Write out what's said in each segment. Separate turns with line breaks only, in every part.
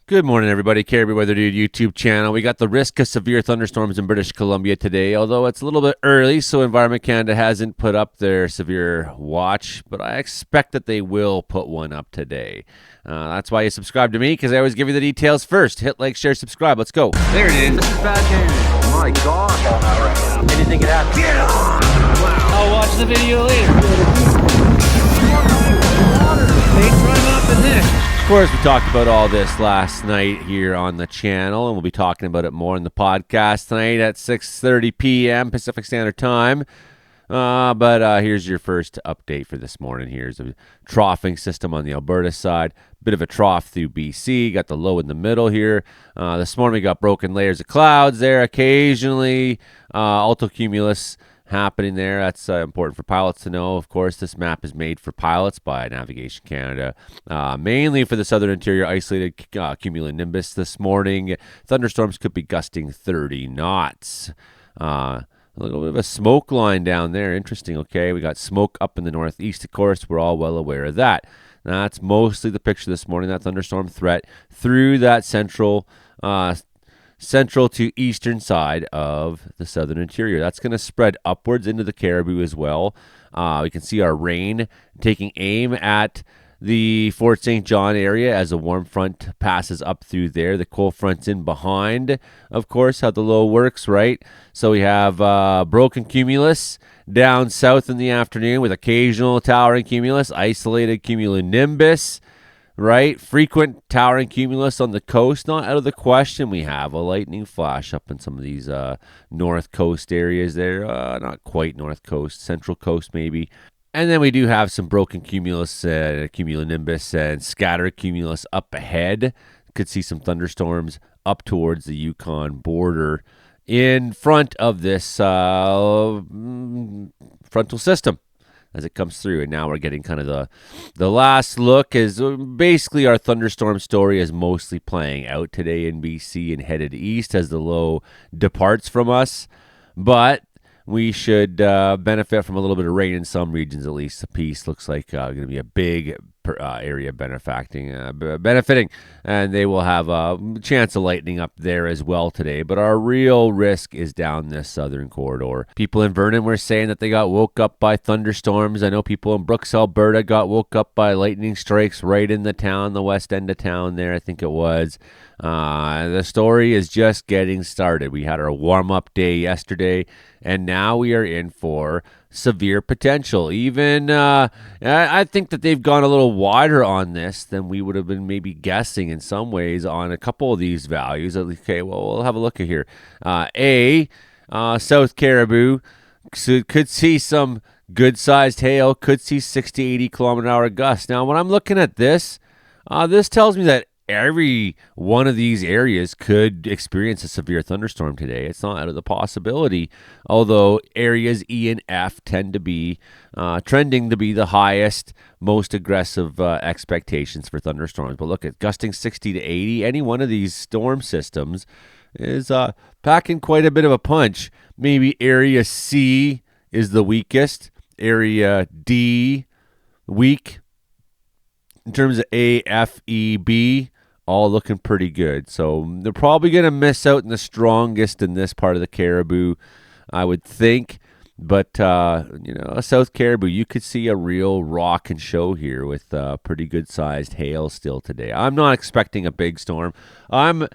Good morning, everybody. Caribou Weather Dude YouTube channel. We got the risk of severe thunderstorms in British Columbia today, although it's a little bit early, so Environment Canada hasn't put up their severe watch, but I expect that they will put one up today. That's why you subscribe to me, because I always give you the details first. Hit like, share, subscribe. Let's go. There it is.
This is bad news. My God. Anything could happen.
Get on! Wow. I'll watch the video later. They try up in this. Of course, we talked about all this last night here on the channel, and we'll be talking about it more in the podcast tonight at 6:30 p.m. Pacific Standard Time. But here's your first update for this morning. Here's a troughing system on the Alberta side. Bit of a trough through BC. Got the low in the middle here. This morning we got broken layers of clouds there. Occasionally, altocumulus happening there. That's important for pilots to know. Of course, this map is made for pilots by Navigation Canada, mainly for the southern interior isolated cumulonimbus this morning. Thunderstorms could be gusting 30 knots. A little bit of a smoke line down there. Interesting, okay? We got smoke up in the northeast, of course. We're all well aware of that. That's mostly the picture this morning, that thunderstorm threat through that central to eastern side of the southern interior. That's going to spread upwards into the Caribou as well. We can see our rain taking aim at the Fort St. John area as a warm front passes up through there. The cold front's in behind, of course, how the low works, right? So we have broken cumulus down south in the afternoon with occasional towering cumulus, isolated cumulonimbus, right? Frequent towering cumulus on the coast. Not out of the question. We have a lightning flash up in some of these north coast areas there. Not quite north coast, central coast maybe. And then we do have some broken cumulus, cumulonimbus, and scattered cumulus up ahead. Could see some thunderstorms up towards the Yukon border in front of this frontal system as it comes through. And now we're getting kind of the last look is basically our thunderstorm story is mostly playing out today in BC and headed east as the low departs from us. But we should benefit from a little bit of rain in some regions, at least. The piece looks like going to be a big area benefiting, and they will have a chance of lightning up there as well today. But our real risk is down this southern corridor. People in Vernon were saying that they got woke up by thunderstorms. I know people in Brooks, Alberta got woke up by lightning strikes right in the town, the west end of town there, I think it was. The story is just getting started. We had our warm-up day yesterday, and now we are in for severe potential. Even I think that they've gone a little wider on this than we would have been maybe guessing in some ways on a couple of these values. Okay, well, we'll have a look at here. South Caribou could see some good-sized hail, could see 60, 80 kilometer-hour gusts. Now, when I'm looking at this, this tells me that every one of these areas could experience a severe thunderstorm today. It's not out of the possibility, although areas E and F tend to be trending to be the highest, most aggressive expectations for thunderstorms. But look at gusting 60 to 80. Any one of these storm systems is packing quite a bit of a punch. Maybe area C is the weakest. Area D, weak. In terms of A, F, E, B, all looking pretty good. So they're probably going to miss out in the strongest in this part of the Caribou, I would think. But, South Caribou, you could see a real rock and show here with pretty good-sized hail still today. I'm not expecting a big storm. I'm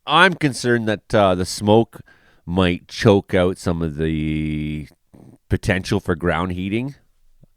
concerned that the smoke might choke out some of the potential for ground heating.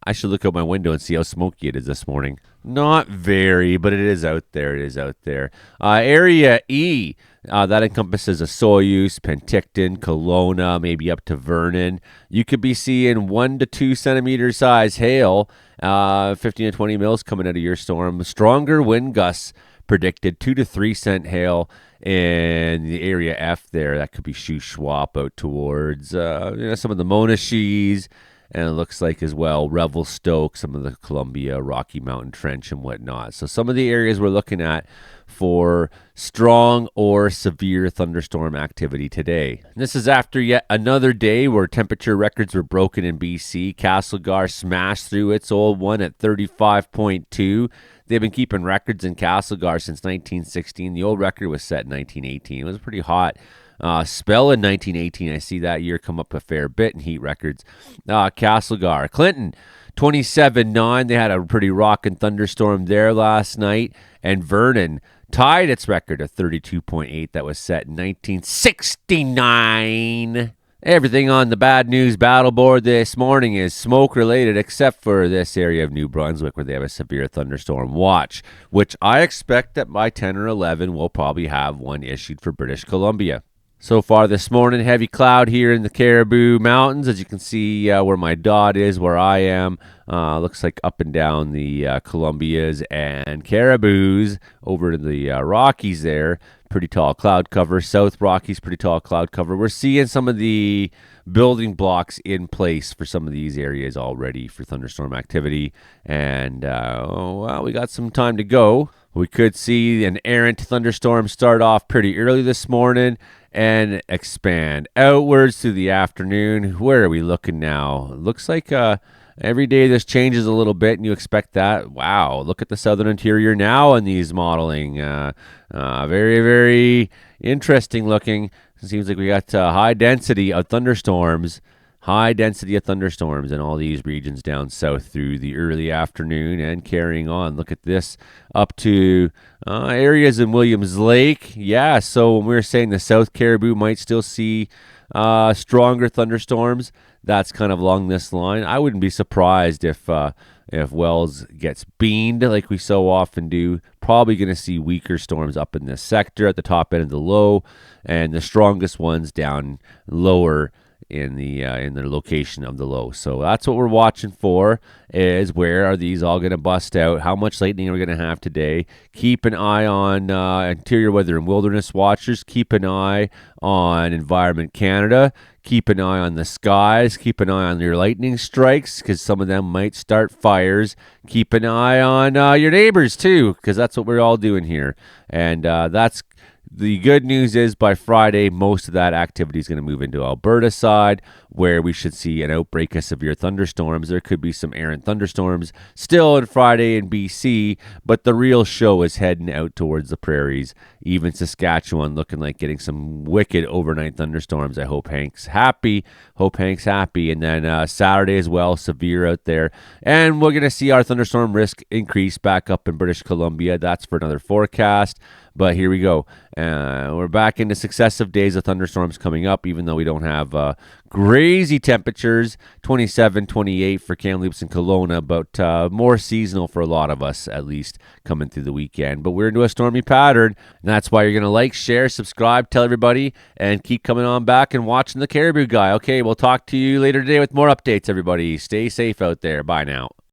I should look out my window and see how smoky it is this morning. Not very, but it is out there. Area E, that encompasses a Soyuz, Penticton, Kelowna, maybe up to Vernon. You could be seeing 1 to 2 centimeter size hail, 15 to 20 mils coming out of your storm. Stronger wind gusts predicted, 2 to 3 cent hail in the area F there. That could be Shuswap out towards some of the Monashees. And it looks like as well Revelstoke, some of the Columbia, Rocky Mountain Trench and whatnot. So some of the areas we're looking at for strong or severe thunderstorm activity today. This is after yet another day where temperature records were broken in BC. Castlegar smashed through its old one at 35.2. they've been keeping records in Castlegar since 1916. The old record was set in 1918. It was a pretty hot spell in 1918. I see that year come up a fair bit in heat records. Castlegar. Clinton, 27-9. They had a pretty rockin' thunderstorm there last night. And Vernon tied its record of 32.8 that was set in 1969. Everything on the bad news battle board this morning is smoke related, except for this area of New Brunswick where they have a severe thunderstorm watch, which I expect that by 10 or 11 we'll probably have one issued for British Columbia. So far this morning, heavy cloud here in the Cariboo Mountains. As you can see where my dot is, where I am, looks like up and down the Columbias and Cariboos over to the Rockies there. Pretty tall cloud cover. South Rockies, pretty tall cloud cover. We're seeing some of the building blocks in place for some of these areas already for thunderstorm activity. And, we got some time to go. We could see an errant thunderstorm start off pretty early this morning and expand outwards through the afternoon. Where are we looking now? Looks like every day this changes a little bit, and you expect that. Wow, look at the southern interior now in these modeling. Very, very interesting looking. It seems like we got high density of thunderstorms in all these regions down south through the early afternoon and carrying on. Look at this up to areas in Williams Lake. Yeah, so when we were saying the South Cariboo might still see stronger thunderstorms, that's kind of along this line. I wouldn't be surprised if Wells gets beamed like we so often do. Probably going to see weaker storms up in this sector at the top end of the low, and the strongest ones down lower in the location of the low. So that's what we're watching for, is where are these all going to bust out? How much lightning are we going to have today? Keep an eye on Interior Weather and Wilderness Watchers. Keep an eye on Environment Canada. Keep an eye on the skies. Keep an eye on your lightning strikes, because some of them might start fires. Keep an eye on your neighbors too, because that's what we're all doing here. And that's the good news is by Friday, most of that activity is going to move into Alberta side, where we should see an outbreak of severe thunderstorms. There could be some errant thunderstorms still on Friday in BC, but the real show is heading out towards the prairies. Even Saskatchewan looking like getting some wicked overnight thunderstorms. I hope Hank's happy. And then Saturday as well, severe out there. And we're going to see our thunderstorm risk increase back up in British Columbia. That's for another forecast. But here we go. We're back into successive days of thunderstorms coming up, even though we don't have crazy temperatures. 27, 28 for Kamloops and Kelowna, but more seasonal for a lot of us, at least, coming through the weekend. But we're into a stormy pattern, and that's why you're going to like, share, subscribe, tell everybody, and keep coming on back and watching the Cariboo Guy. Okay, we'll talk to you later today with more updates, everybody. Stay safe out there. Bye now.